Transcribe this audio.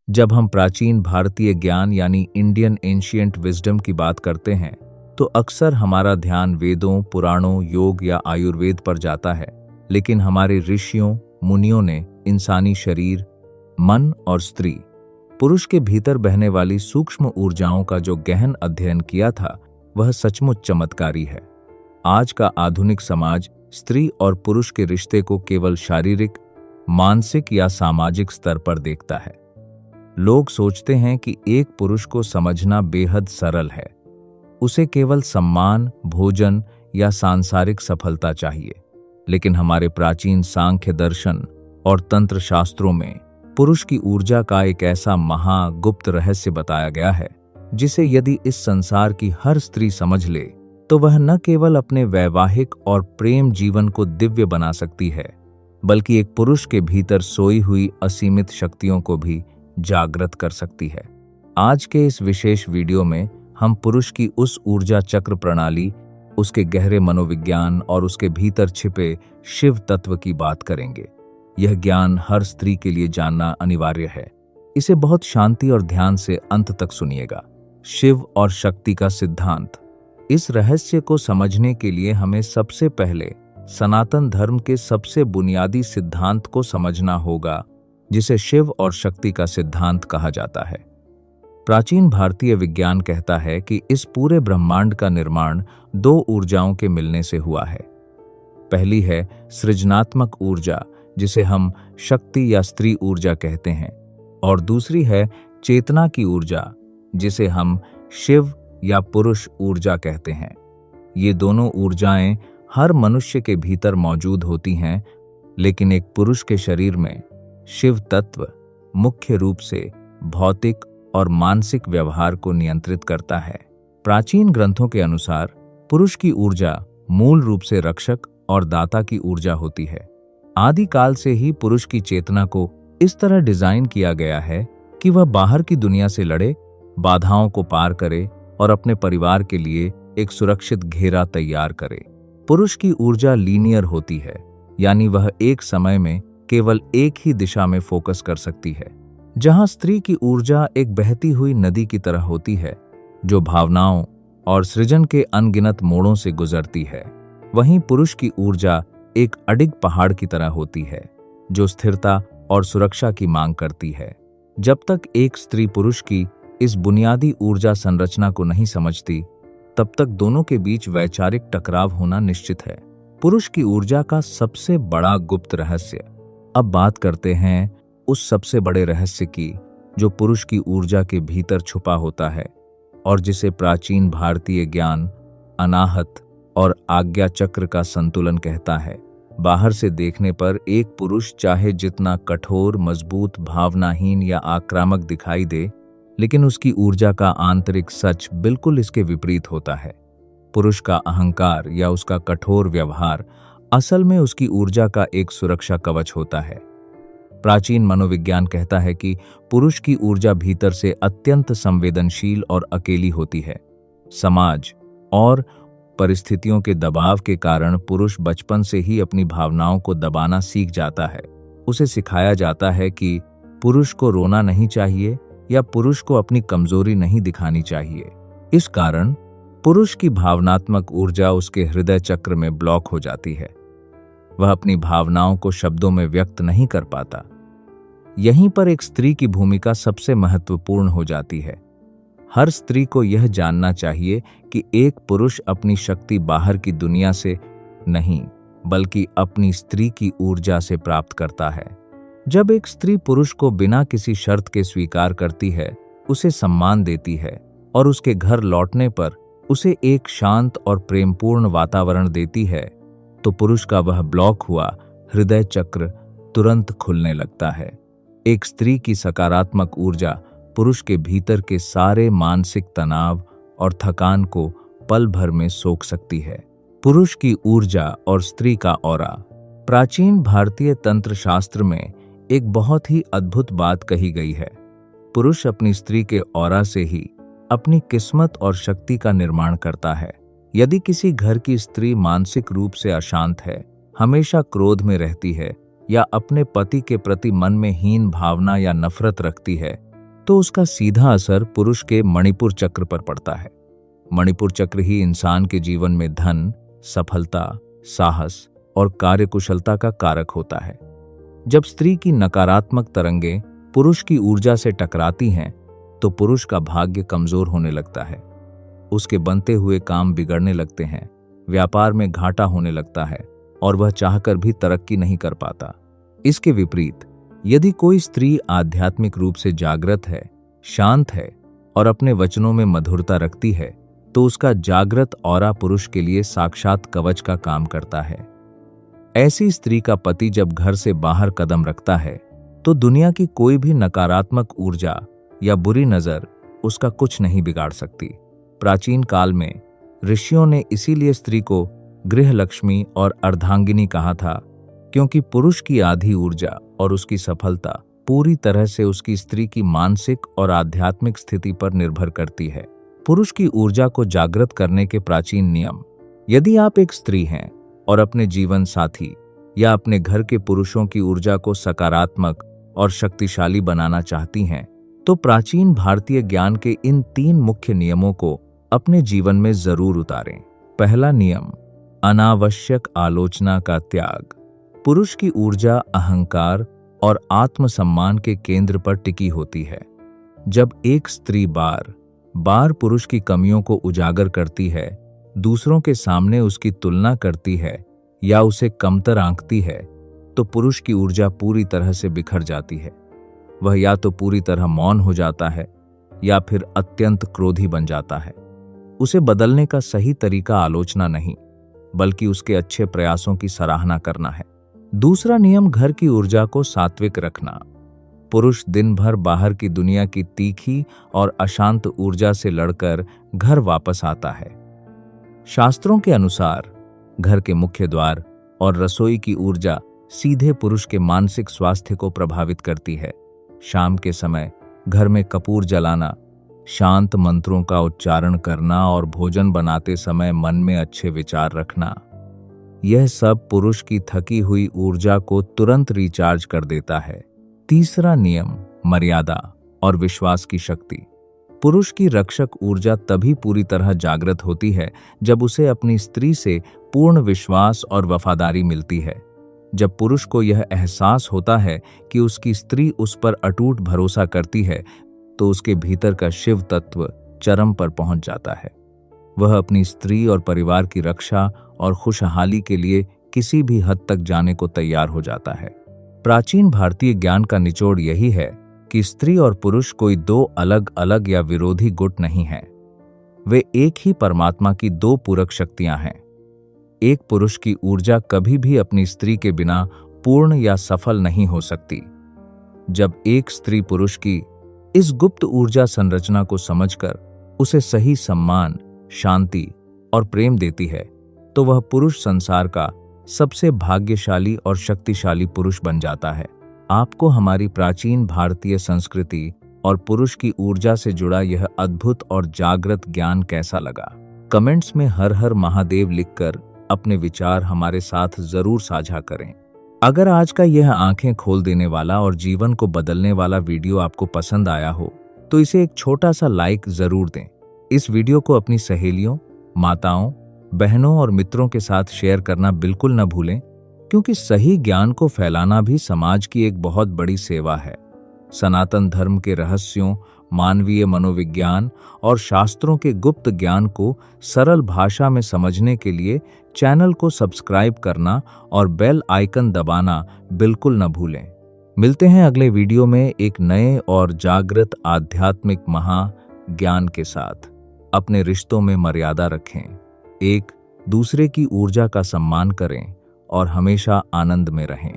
जब हम प्राचीन भारतीय ज्ञान यानी इंडियन एंशिएंट विजडम की बात करते हैं तो अक्सर हमारा ध्यान वेदों, पुराणों, योग या आयुर्वेद पर जाता है। लेकिन हमारे ऋषियों, मुनियों ने इंसानी शरीर, मन और स्त्री, पुरुष के भीतर बहने वाली सूक्ष्म ऊर्जाओं का जो गहन अध्ययन किया था, वह सचमुच चमत्कारी है। आज का आधुनिक समाज स्त्री और पुरुष के रिश्ते को केवल शारीरिक, मानसिक या सामाजिक स्तर पर देखता है। लोग सोचते हैं कि एक पुरुष को समझना बेहद सरल है, उसे केवल सम्मान, भोजन या सांसारिक सफलता चाहिए। लेकिन हमारे प्राचीन सांख्य दर्शन और तंत्र शास्त्रों में पुरुष की ऊर्जा का एक ऐसा महागुप्त रहस्य बताया गया है, जिसे यदि इस संसार की हर स्त्री समझ ले तो वह न केवल अपने वैवाहिक और प्रेम जीवन को दिव्य बना सकती है, बल्कि एक पुरुष के भीतर सोई हुई असीमित शक्तियों को भी जागृत कर सकती है। आज के इस विशेष वीडियो में हम पुरुष की उस ऊर्जा चक्र प्रणाली, उसके गहरे मनोविज्ञान और उसके भीतर छिपे शिव तत्व की बात करेंगे। यह ज्ञान हर स्त्री के लिए जानना अनिवार्य है। इसे बहुत शांति और ध्यान से अंत तक सुनिएगा। शिव और शक्ति का सिद्धांत। इस रहस्य को समझने के लिए हमें सबसे पहले सनातन धर्म के सबसे बुनियादी सिद्धांत को समझना होगा, जिसे शिव और शक्ति का सिद्धांत कहा जाता है। प्राचीन भारतीय विज्ञान कहता है कि इस पूरे ब्रह्मांड का निर्माण दो ऊर्जाओं के मिलने से हुआ है। पहली है सृजनात्मक ऊर्जा, जिसे हम शक्ति या स्त्री ऊर्जा कहते हैं, और दूसरी है चेतना की ऊर्जा, जिसे हम शिव या पुरुष ऊर्जा कहते हैं। ये दोनों ऊर्जाएं हर मनुष्य के भीतर मौजूद होती हैं, लेकिन एक पुरुष के शरीर में शिव तत्व मुख्य रूप से भौतिक और मानसिक व्यवहार को नियंत्रित करता है। प्राचीन ग्रंथों के अनुसार पुरुष की ऊर्जा मूल रूप से रक्षक और दाता की ऊर्जा होती है। आदिकाल से ही पुरुष की चेतना को इस तरह डिजाइन किया गया है कि वह बाहर की दुनिया से लड़े, बाधाओं को पार करे और अपने परिवार के लिए एक सुरक्षित घेरा तैयार करे। पुरुष की ऊर्जा लीनियर होती है, यानी वह एक समय में केवल एक ही दिशा में फोकस कर सकती है। जहां स्त्री की ऊर्जा एक बहती हुई नदी की तरह होती है, जो भावनाओं और सृजन के अनगिनत मोड़ों से गुजरती है, वहीं पुरुष की ऊर्जा एक अडिग पहाड़ की तरह होती है, जो स्थिरता और सुरक्षा की मांग करती है। जब तक एक स्त्री पुरुष की इस बुनियादी ऊर्जा संरचना को नहीं समझती, तब तक दोनों के बीच वैचारिक टकराव होना निश्चित है। पुरुष की ऊर्जा का सबसे बड़ा गुप्त रहस्य। अब बात करते हैं उस सबसे बड़े रहस्य की, जो पुरुष की ऊर्जा के भीतर छुपा होता है और जिसे प्राचीन भारतीय ज्ञान अनाहत और आज्ञा चक्र का संतुलन कहता है। बाहर से देखने पर एक पुरुष चाहे जितना कठोर, मजबूत, भावनाहीन या आक्रामक दिखाई दे, लेकिन उसकी ऊर्जा का आंतरिक सच बिल्कुल इसके विपरीत होता है। पुरुष का अहंकार या उसका कठोर व्यवहार असल में उसकी ऊर्जा का एक सुरक्षा कवच होता है। प्राचीन मनोविज्ञान कहता है कि पुरुष की ऊर्जा भीतर से अत्यंत संवेदनशील और अकेली होती है। समाज और परिस्थितियों के दबाव के कारण पुरुष बचपन से ही अपनी भावनाओं को दबाना सीख जाता है। उसे सिखाया जाता है कि पुरुष को रोना नहीं चाहिए या पुरुष को अपनी कमजोरी नहीं दिखानी चाहिए। इस कारण पुरुष की भावनात्मक ऊर्जा उसके हृदय चक्र में ब्लॉक हो जाती है। वह अपनी भावनाओं को शब्दों में व्यक्त नहीं कर पाता। यहीं पर एक स्त्री की भूमिका सबसे महत्वपूर्ण हो जाती है। हर स्त्री को यह जानना चाहिए कि एक पुरुष अपनी शक्ति बाहर की दुनिया से नहीं, बल्कि अपनी स्त्री की ऊर्जा से प्राप्त करता है। जब एक स्त्री पुरुष को बिना किसी शर्त के स्वीकार करती है, उसे सम्मान देती है और उसके घर लौटने पर उसे एक शांत और प्रेमपूर्ण वातावरण देती है, तो पुरुष का वह ब्लॉक हुआ हृदय चक्र तुरंत खुलने लगता है। एक स्त्री की सकारात्मक ऊर्जा पुरुष के भीतर के सारे मानसिक तनाव और थकान को पल भर में सोख सकती है। पुरुष की ऊर्जा और स्त्री का ऑरा। प्राचीन भारतीय तंत्र शास्त्र में एक बहुत ही अद्भुत बात कही गई है। पुरुष अपनी स्त्री के ऑरा से ही अपनी किस्मत और शक्ति का निर्माण करता है। यदि किसी घर की स्त्री मानसिक रूप से अशांत है, हमेशा क्रोध में रहती है या अपने पति के प्रति मन में हीन भावना या नफरत रखती है, तो उसका सीधा असर पुरुष के मणिपुर चक्र पर पड़ता है। मणिपुर चक्र ही इंसान के जीवन में धन, सफलता, साहस और कार्यकुशलता का कारक होता है। जब स्त्री की नकारात्मक तरंगें पुरुष की ऊर्जा से टकराती हैं, तो पुरुष का भाग्य कमजोर होने लगता है। उसके बनते हुए काम बिगड़ने लगते हैं, व्यापार में घाटा होने लगता है और वह चाहकर भी तरक्की नहीं कर पाता। इसके विपरीत, यदि कोई स्त्री आध्यात्मिक रूप से जागृत है, शांत है और अपने वचनों में मधुरता रखती है, तो उसका जागृत ऑरा पुरुष के लिए साक्षात कवच का काम करता है। ऐसी स्त्री का पति जब घर से बाहर कदम रखता है, तो दुनिया की कोई भी नकारात्मक ऊर्जा या बुरी नजर उसका कुछ नहीं बिगाड़ सकती। प्राचीन काल में ऋषियों ने इसीलिए स्त्री को गृहलक्ष्मी और अर्धांगिनी कहा था, क्योंकि पुरुष की आधी ऊर्जा और उसकी सफलता पूरी तरह से उसकी स्त्री की मानसिक और आध्यात्मिक स्थिति पर निर्भर करती है। पुरुष की ऊर्जा को जागृत करने के प्राचीन नियम। यदि आप एक स्त्री हैं और अपने जीवन साथी या अपने घर के पुरुषों की ऊर्जा को सकारात्मक और शक्तिशाली बनाना चाहती हैं, तो प्राचीन भारतीय ज्ञान के इन 3 मुख्य नियमों को अपने जीवन में जरूर उतारें। पहला नियम, अनावश्यक आलोचना का त्याग। पुरुष की ऊर्जा अहंकार और आत्मसम्मान के केंद्र पर टिकी होती है। जब एक स्त्री बार बार पुरुष की कमियों को उजागर करती है, दूसरों के सामने उसकी तुलना करती है या उसे कमतर आंकती है, तो पुरुष की ऊर्जा पूरी तरह से बिखर जाती है। वह या तो पूरी तरह मौन हो जाता है या फिर अत्यंत क्रोधी बन जाता है। उसे बदलने का सही तरीका आलोचना नहीं, बल्कि उसके अच्छे प्रयासों की सराहना करना है। दूसरा नियम, घर की ऊर्जा को सात्विक रखना। पुरुष दिन भर बाहर की दुनिया की तीखी और अशांत ऊर्जा से लड़कर घर वापस आता है। शास्त्रों के अनुसार घर के मुख्य द्वार और रसोई की ऊर्जा सीधे पुरुष के मानसिक स्वास्थ्य को प्रभावित करती है। शाम के समय घर में कपूर जलाना, शांत मंत्रों का उच्चारण करना और भोजन बनाते समय मन में अच्छे विचार रखना, यह सब पुरुष की थकी हुई ऊर्जा को तुरंत रिचार्ज कर देता है। तीसरा नियम, मर्यादा और विश्वास की शक्ति। पुरुष की रक्षक ऊर्जा तभी पूरी तरह जागृत होती है जब उसे अपनी स्त्री से पूर्ण विश्वास और वफादारी मिलती है। जब पुरुष को यह एहसास होता है कि उसकी स्त्री उस पर अटूट भरोसा करती है, तो उसके भीतर का शिव तत्व चरम पर पहुंच जाता है। वह अपनी स्त्री और परिवार की रक्षा और खुशहाली के लिए किसी भी हद तक जाने को तैयार हो जाता है। प्राचीन भारतीय ज्ञान का निचोड़ यही है कि स्त्री और पुरुष कोई 2 अलग अलग या विरोधी गुट नहीं हैं। वे एक ही परमात्मा की 2 पूरक शक्तियां हैं। एक पुरुष की ऊर्जा कभी भी अपनी स्त्री के बिना पूर्ण या सफल नहीं हो सकती। जब एक स्त्री पुरुष की इस गुप्त ऊर्जा संरचना को समझकर उसे सही सम्मान, शांति और प्रेम देती है, तो वह पुरुष संसार का सबसे भाग्यशाली और शक्तिशाली पुरुष बन जाता है। आपको हमारी प्राचीन भारतीय संस्कृति और पुरुष की ऊर्जा से जुड़ा यह अद्भुत और जागृत ज्ञान कैसा लगा? कमेंट्स में हर हर महादेव लिखकर अपने विचार हमारे साथ जरूर साझा करें। अगर आज का यह आंखें खोल देने वाला और जीवन को बदलने वाला वीडियो आपको पसंद आया हो, तो इसे एक छोटा सा लाइक जरूर दें। इस वीडियो को अपनी सहेलियों, माताओं, बहनों और मित्रों के साथ शेयर करना बिल्कुल न भूलें, क्योंकि सही ज्ञान को फैलाना भी समाज की एक बहुत बड़ी सेवा है। सनातन धर्म के रहस्यों, मानवीय मनोविज्ञान और शास्त्रों के गुप्त ज्ञान को सरल भाषा में समझने के लिए चैनल को सब्सक्राइब करना और बेल आइकन दबाना बिल्कुल न भूलें। मिलते हैं अगले वीडियो में एक नए और जागृत आध्यात्मिक महाज्ञान के साथ। अपने रिश्तों में मर्यादा रखें, एक दूसरे की ऊर्जा का सम्मान करें और हमेशा आनंद में रहें।